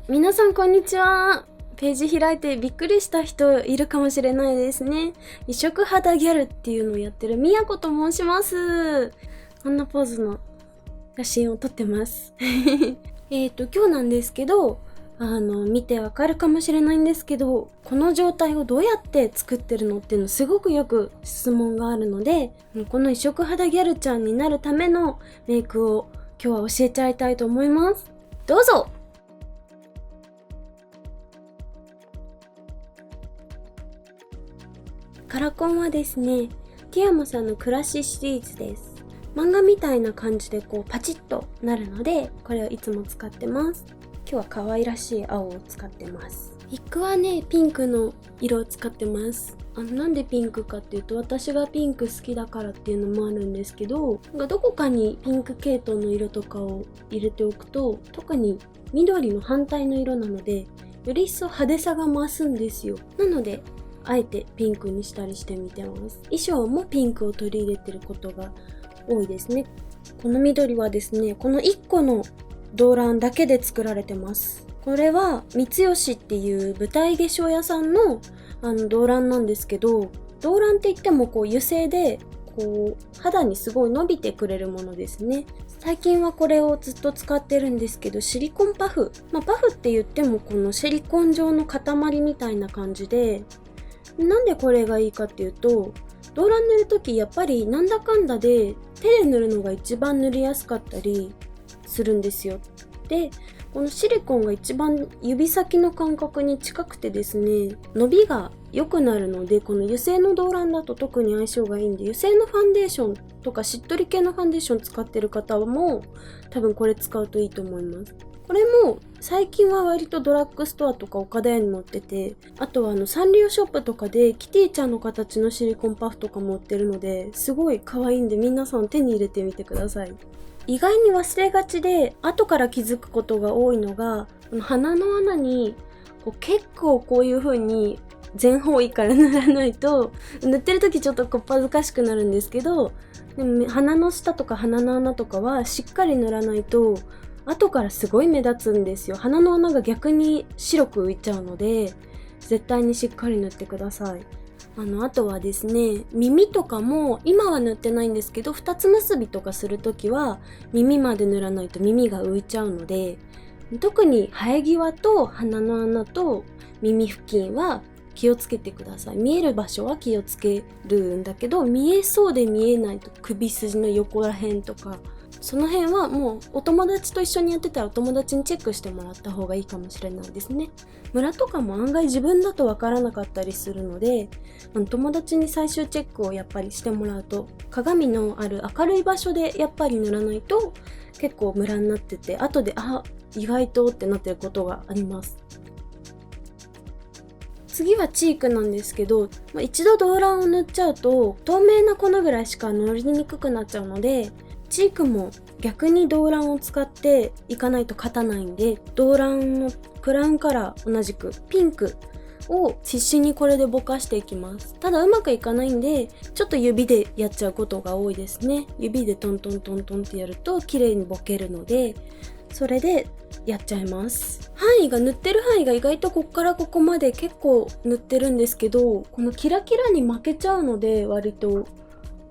皆さんこんにちは。ページ開いてびっくりした人いるかもしれないですね。異色肌ギャルっていうのをやってるみやこと申します。こんなポーズの写真を撮ってます。今日なんですけど、見てわかるかもしれないんですけど、この状態をどうやって作ってるのっていうのすごくよく質問があるので、この異色肌ギャルちゃんになるためのメイクを今日は教えちゃいたいと思います。どうぞ。カラコンはですね、ティアマさんの暮らしシリーズです。漫画みたいな感じでパチッとなるので、これをいつも使ってます。今日は可愛らしい青を使ってます。ピックはね、ピンクの色を使ってます。なんでピンクかっていうと、私がピンク好きだからっていうのもあるんですけど、どこかにピンク系統の色とかを入れておくと、特に緑の反対の色なので、より一層派手さが増すんですよ。なので、あえてピンクにしたりしてみてます。衣装もピンクを取り入れてることが多いですね。この緑はですね、この1個の動乱だけで作られてます。これは三吉っていう舞台化粧屋さんの動乱なんですけど、動乱って言っても油性で肌にすごい伸びてくれるものですね。最近はこれをずっと使ってるんですけど、シリコンパフ。パフって言ってもこのシリコン状の塊みたいな感じで、なんでこれがいいかっていうと、動乱塗るときやっぱりなんだかんだで手で塗るのが一番塗りやすかったりするんですよ。で、このシリコンが一番指先の感覚に近くてですね、伸びが良くなるので、この油性の動乱だと特に相性がいいんで、油性のファンデーションとかしっとり系のファンデーション使ってる方も多分これ使うといいと思います。これも最近は割とドラッグストアとか岡田屋にも売ってて、あとはサンリオショップとかでキティちゃんの形のシリコンパフとかも売ってるので、すごい可愛いんで皆さん手に入れてみてください。意外に忘れがちで後から気づくことが多いのが、鼻の穴に結構こういう風に全方位から塗らないと、塗ってる時ちょっとこっぱずかしくなるんですけど、でも鼻の下とか鼻の穴とかはしっかり塗らないと後からすごい目立つんですよ。鼻の穴が逆に白く浮いちゃうので、絶対にしっかり塗ってください。あとはですね、耳とかも今は塗ってないんですけど、二つ結びとかするときは耳まで塗らないと耳が浮いちゃうので、特に生え際と鼻の穴と耳付近は気をつけてください。見える場所は気をつけるんだけど、見えそうで見えないと首筋の横ら辺とか、その辺はもうお友達と一緒にやってたらお友達にチェックしてもらった方がいいかもしれないですね。ムラとかも案外自分だとわからなかったりするので、友達に最終チェックをやっぱりしてもらうと、鏡のある明るい場所でやっぱり塗らないと結構ムラになってて、後で意外とってなってることがあります。次はチークなんですけど、一度動乱を塗っちゃうと透明な粉ぐらいしか塗りにくくなっちゃうので、チークも逆に動乱を使っていかないと勝たないんで、動乱のクラウンカラー同じくピンクを必死にこれでぼかしていきます。ただうまくいかないんで、ちょっと指でやっちゃうことが多いですね。指でトントントントンってやると綺麗にぼけるので、それでやっちゃいます。塗ってる範囲が意外とこっからここまで結構塗ってるんですけど、このキラキラに負けちゃうので、割と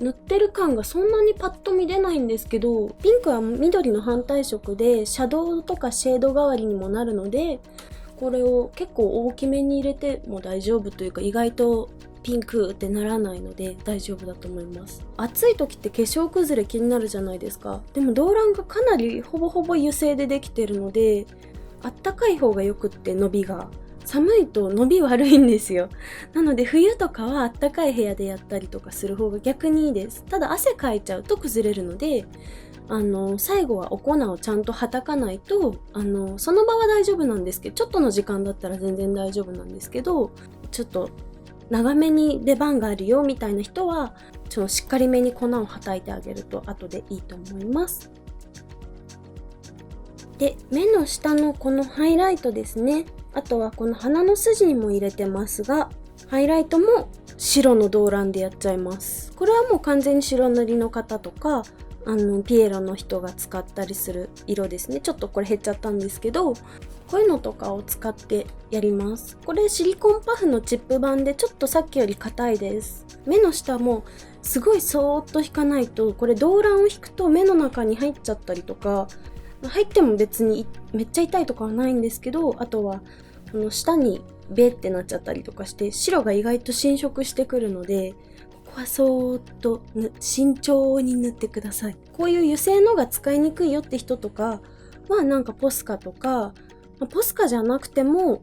塗ってる感がそんなにパッと見出ないんですけど、ピンクは緑の反対色でシャドウとかシェード代わりにもなるので、これを結構大きめに入れても大丈夫というか、意外とピンクってならないので大丈夫だと思います。暑い時って化粧崩れ気になるじゃないですか。でも動乱がかなりほぼほぼ油性でできてるので、あったかい方がよくって、伸びが寒いと伸び悪いんですよ。なので冬とかはあったかい部屋でやったりとかする方が逆にいいです。ただ汗かいちゃうと崩れるので、最後はお粉をちゃんとはたかないと、その場は大丈夫なんですけど、ちょっとの時間だったら全然大丈夫なんですけど、ちょっと長めに出番があるよみたいな人は、しっかりめに粉をはたいてあげると後でいいと思います。で、目の下のこのハイライトですね。あとはこの鼻の筋にも入れてますが、ハイライトも白の動乱でやっちゃいます。これはもう完全に白塗りの方とか、ピエロの人が使ったりする色ですね。ちょっとこれ減っちゃったんですけど、ここういうのとかを使ってやります。これシリコンパフのチップ版でちょっとさっきより硬いです。目の下もすごいそーっと引かないと、これ動乱を引くと目の中に入っちゃったりとか、入っても別にめっちゃ痛いとかはないんですけど、あとはこの下にベってなっちゃったりとかして白が意外と侵食してくるので、ここはそーっと慎重に塗ってください。こういう油性のが使いにくいよって人とかはなんかポスカとか、ポスカじゃなくても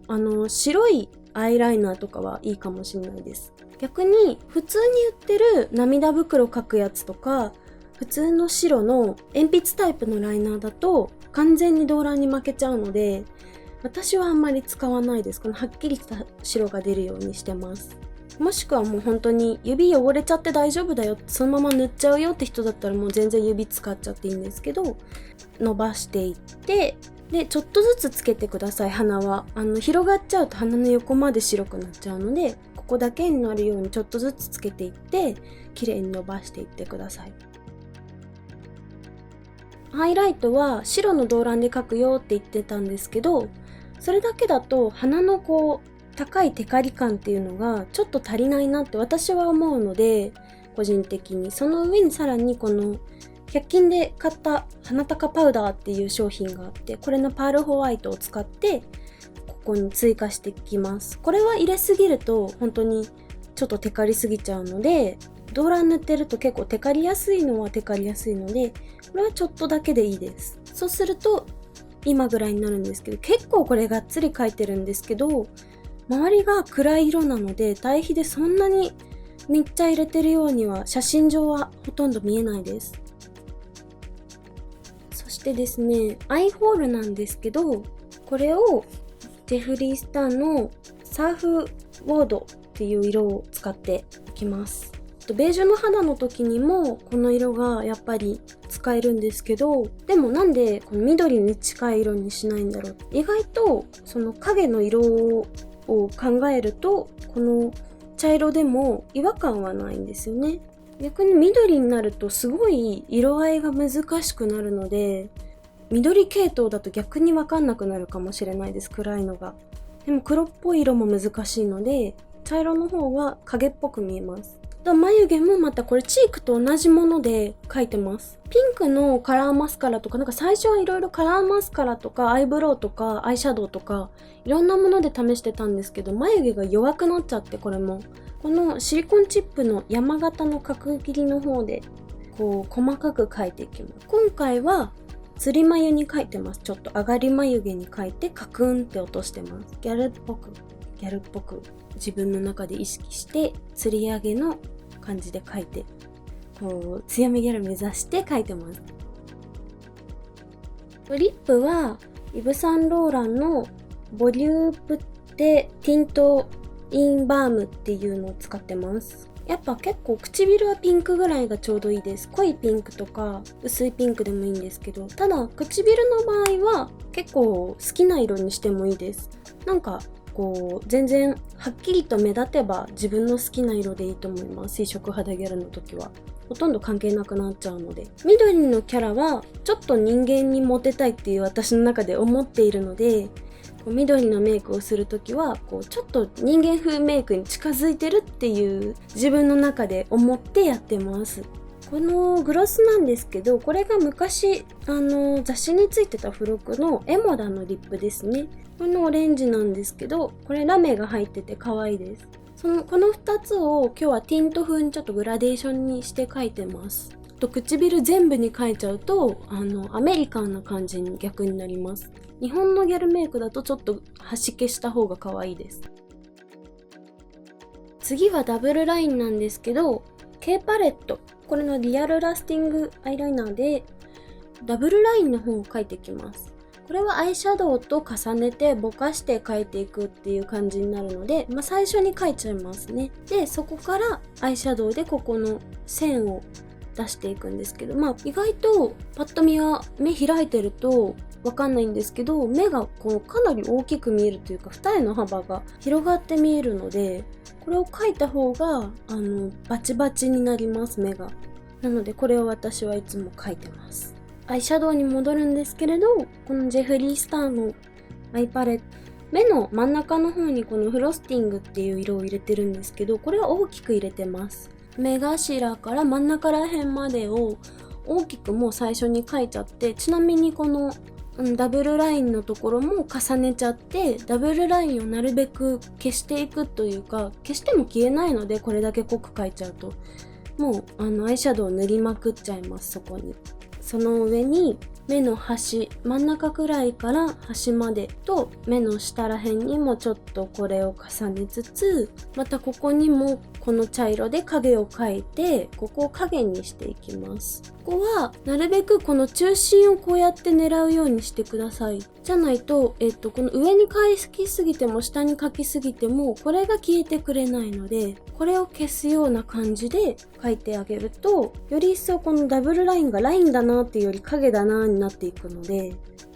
白いアイライナーとかはいいかもしれないです。逆に普通に売ってる涙袋描くやつとか、普通の白の鉛筆タイプのライナーだと完全に動乱に負けちゃうので、私はあんまり使わないです。このはっきりした白が出るようにしてます。もしくはもう本当に指汚れちゃって大丈夫だよ、そのまま塗っちゃうよって人だったらもう全然指使っちゃっていいんですけど、伸ばしていって、でちょっとずつつけてください。鼻は広がっちゃうと鼻の横まで白くなっちゃうので、ここだけになるようにちょっとずつつけていって綺麗に伸ばしていってください。ハイライトは白の動乱で描くよって言ってたんですけど、それだけだと鼻の高いテカリ感っていうのがちょっと足りないなって私は思うので、個人的にその上にさらにこの100均で買った鼻高パウダーっていう商品があって、これのパールホワイトを使ってここに追加していきます。これは入れすぎると本当にちょっとテカりすぎちゃうので、動乱塗ってると結構テカりやすいのはテカりやすいので、これはちょっとだけでいいです。そうすると今ぐらいになるんですけど、結構これがっつり描いてるんですけど、周りが暗い色なので対比でそんなにめっちゃ入れてるようには写真上はほとんど見えないです。そしてですね、アイホールなんですけど、これをジェフリースターのサーフウォードっていう色を使っていきます。ベージュの肌の時にもこの色がやっぱり使えるんですけど、でもなんでこの緑に近い色にしないんだろう。意外とその影の色を考えるとこの茶色でも違和感はないんですよね。逆に緑になるとすごい色合いが難しくなるので、緑系統だと逆に分かんなくなるかもしれないです、暗いのが。でも黒っぽい色も難しいので、茶色の方が影っぽく見えます。眉毛もまたこれチークと同じもので描いてます。ピンクのカラーマスカラとか、なんか最初はいろいろカラーマスカラとかアイブロウとかアイシャドウとかいろんなもので試してたんですけど、眉毛が弱くなっちゃって、これもこのシリコンチップの山形の角切りの方で細かく描いていきます。今回はつり眉に描いてます。ちょっと上がり眉毛に描いてカクンって落としてます。ギャルっぽく自分の中で意識してつり上げの感じで描いて、強めギャル目指して描いてます。リップはイヴ・サンローランのボリュープティントインバームっていうのを使ってます。やっぱ結構唇はピンクぐらいがちょうどいいです。濃いピンクとか薄いピンクでもいいんですけど、ただ唇の場合は結構好きな色にしてもいいです。なんか全然はっきりと目立てば自分の好きな色でいいと思います。水色肌ギャルの時はほとんど関係なくなっちゃうので。緑のキャラはちょっと人間にモテたいっていう私の中で思っているので、緑のメイクをするときはちょっと人間風メイクに近づいてるっていう自分の中で思ってやってます。このグロスなんですけど、これが昔雑誌についてた付録のエモダのリップですね。このオレンジなんですけど、これラメが入ってて可愛いです。この2つを今日はティント風にちょっとグラデーションにして描いてます。唇全部に描いちゃうとアメリカンな感じに逆になります。日本のギャルメイクだとちょっと端消した方が可愛いです。次はダブルラインなんですけど、K パレット、これのリアルラスティングアイライナーでダブルラインの方を描いていきます。これはアイシャドウと重ねてぼかして描いていくっていう感じになるので、最初に描いちゃいますね。でそこからアイシャドウでここの線を出していくんですけど、意外とパッと見は目開いてるとわかんないんですけど、目がかなり大きく見えるというか二重の幅が広がって見えるので、これを描いた方がバチバチになります、目が。なのでこれを私はいつも描いてます。アイシャドウに戻るんですけれど、このジェフリースターのアイパレット。目の真ん中の方にこのフロスティングっていう色を入れてるんですけど、これは大きく入れてます。目頭から真ん中ら辺までを大きくもう最初に描いちゃって、ちなみにこのダブルラインのところも重ねちゃって、ダブルラインをなるべく消していくというか、消しても消えないので、これだけ濃く描いちゃうともうアイシャドウを塗りまくっちゃいます。そこにその上に目の端、真ん中くらいから端までと目の下ら辺にもちょっとこれを重ねつつ、またここにもこの茶色で影を描いて、ここを影にしていきます。ここはなるべくこの中心をこうやって狙うようにしてください。じゃないと、この上に描きすぎても下に描きすぎてもこれが消えてくれないので、これを消すような感じで描いてあげると、より一層このダブルラインがラインだなっていうより影だなになっていくので、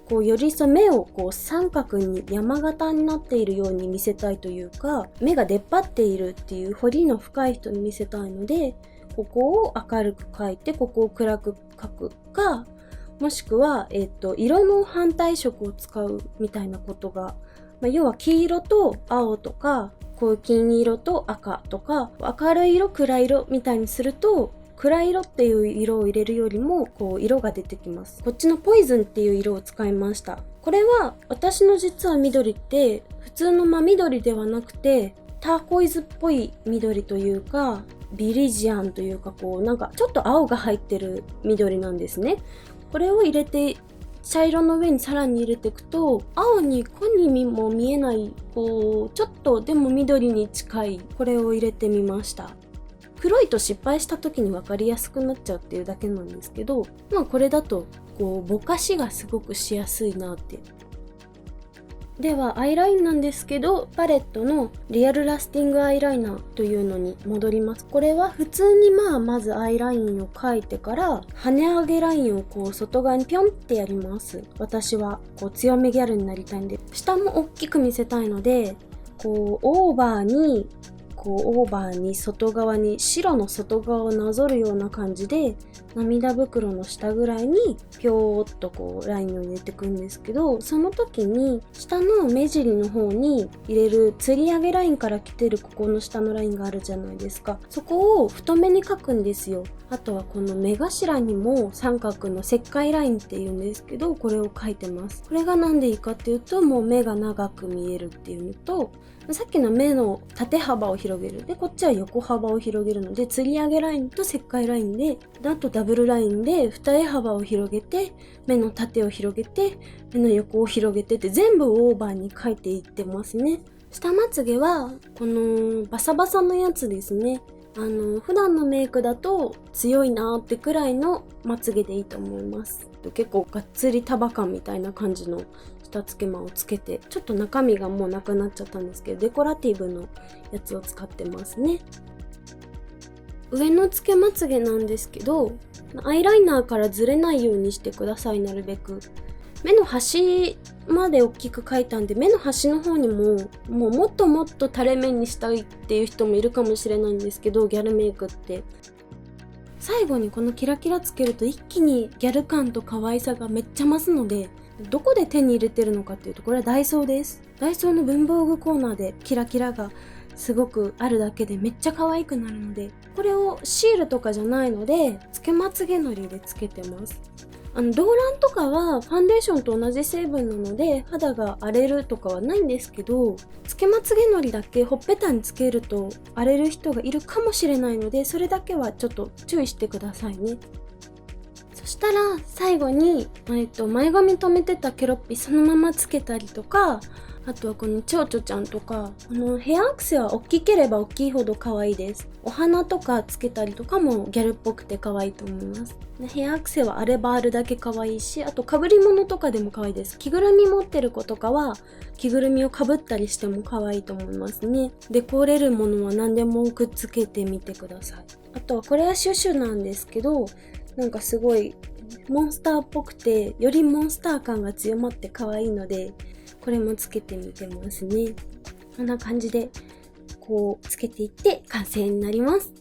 こうより一層目をこう三角に山形になっているように見せたいというか、目が出っ張っているっていう彫りの深い人に見せたいので、ここを明るく描いてここを暗く描くか、もしくは、色の反対色を使うみたいなことが、要は黄色と青とか、こう金色と赤とか、明るい色暗い色みたいにすると、暗い色っていう色を入れるよりもこう色が出てきます。こっちのポイズンっていう色を使いました。これは私の実は緑って普通の真緑ではなくて、ターコイズっぽい緑というか、ビリジアンというか、こうなんかちょっと青が入ってる緑なんですね。これを入れて茶色の上にさらに入れていくと、青に子にも見えない、こうちょっとでも緑に近いこれを入れてみました。黒いと失敗した時に分かりやすくなっちゃうっていうだけなんですけど、これだとこうぼかしがすごくしやすいなって。ではアイラインなんですけど、パレットのリアルラスティングアイライナーというのに戻ります。これは普通にまずアイラインを描いてから、跳ね上げラインをこう外側にピョンってやります。私はこう強めギャルになりたいんで、下も大きく見せたいので、こうオーバーに外側に白の外側をなぞるような感じで、涙袋の下ぐらいにピョーっとこうラインを入れていくんですけど、その時に下の目尻の方に入れる吊り上げラインから来てるここの下のラインがあるじゃないですか。そこを太めに描くんですよ。あとはこの目頭にも三角の石灰ラインっていうんですけど、これを描いてます。これがなんでいいかっていうと、もう目が長く見えるっていうのと、さっきの目の縦幅を広げる。で、こっちは横幅を広げるので、吊り上げラインと石灰ラインで、あとダブルラインで二重幅を広げて、目の縦を広げて、目の横を広げてって全部オーバーに描いていってますね。下まつげは、このバサバサのやつですね。普段のメイクだと強いなーってくらいのまつげでいいと思います。結構がっつり束感みたいな感じの下つけまをつけて、ちょっと中身がもうなくなっちゃったんですけど、デコラティブのやつを使ってますね。上のつけまつげなんですけど、アイライナーからずれないようにしてください。なるべく目の端まで大きく描いたんで、目の端の方にももっともっと垂れ目にしたいっていう人もいるかもしれないんですけど、ギャルメイクって最後にこのキラキラつけると一気にギャル感と可愛さがめっちゃ増すので、どこで手に入れてるのかっていうと、これはダイソーです。ダイソーの文房具コーナーでキラキラがすごくあるだけでめっちゃ可愛くなるので、これをシールとかじゃないので、つけまつげのりでつけてます。ローランとかはファンデーションと同じ成分なので肌が荒れるとかはないんですけど、つけまつげのりだけほっぺたにつけると荒れる人がいるかもしれないので、それだけはちょっと注意してくださいね。そしたら最後に、前髪留めてたケロッピそのままつけたりとか、あとはこの蝶々ちゃんとか、ヘアアクセは大きければ大きいほど可愛いです。お花とかつけたりとかもギャルっぽくて可愛いと思います。ヘアアクセはあればあるだけ可愛いし、あと被り物とかでも可愛いです。着ぐるみ持ってる子とかは着ぐるみを被ったりしても可愛いと思いますね。デコれるものは何でもくっつけてみてください。あとはこれはシュシュなんですけど、なんかすごいモンスターっぽくて、よりモンスター感が強まって可愛いので、これもつけてみてますね。こんな感じでこうつけていって完成になります。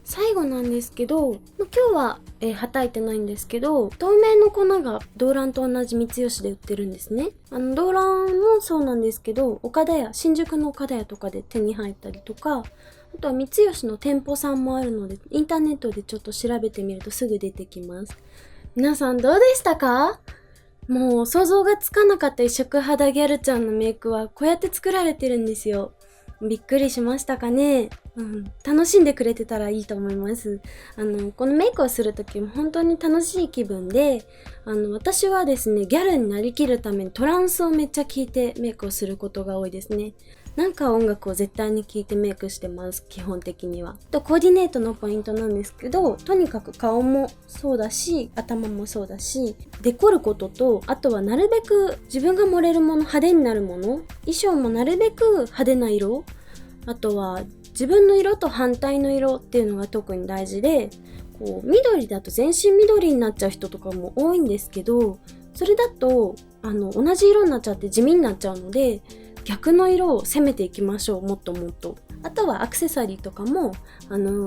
最後なんですけど、今日ははたいてないんですけど、透明の粉が動乱と同じ三吉で売ってるんですね。動乱もそうなんですけど、新宿の岡田屋とかで手に入ったりとか、あとは三吉の店舗さんもあるので、インターネットでちょっと調べてみるとすぐ出てきます。皆さんどうでしたか？もう想像がつかなかった異色肌ギャルちゃんのメイクはこうやって作られてるんですよ。びっくりしましたかね。楽しんでくれてたらいいと思います。このメイクをするときも本当に楽しい気分で、私はですね、ギャルになりきるためにトランスをめっちゃ聴いてメイクをすることが多いですね。なんか音楽を絶対に聴いてメイクしてます、基本的には。コーディネートのポイントなんですけど、とにかく顔もそうだし、頭もそうだし、デコることと、あとはなるべく自分が盛れるもの、派手になるもの、衣装もなるべく派手な色、あとは自分の色と反対の色っていうのが特に大事で、緑だと全身緑になっちゃう人とかも多いんですけど、それだと同じ色になっちゃって地味になっちゃうので、逆の色を攻めていきましょう。もっともっと。あとはアクセサリーとかも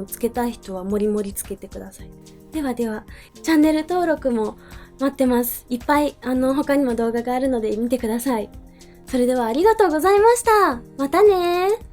つけたい人はもりもりつけてください。ではでは、チャンネル登録も待ってます。いっぱい他にも動画があるので見てください。それではありがとうございました。またねー。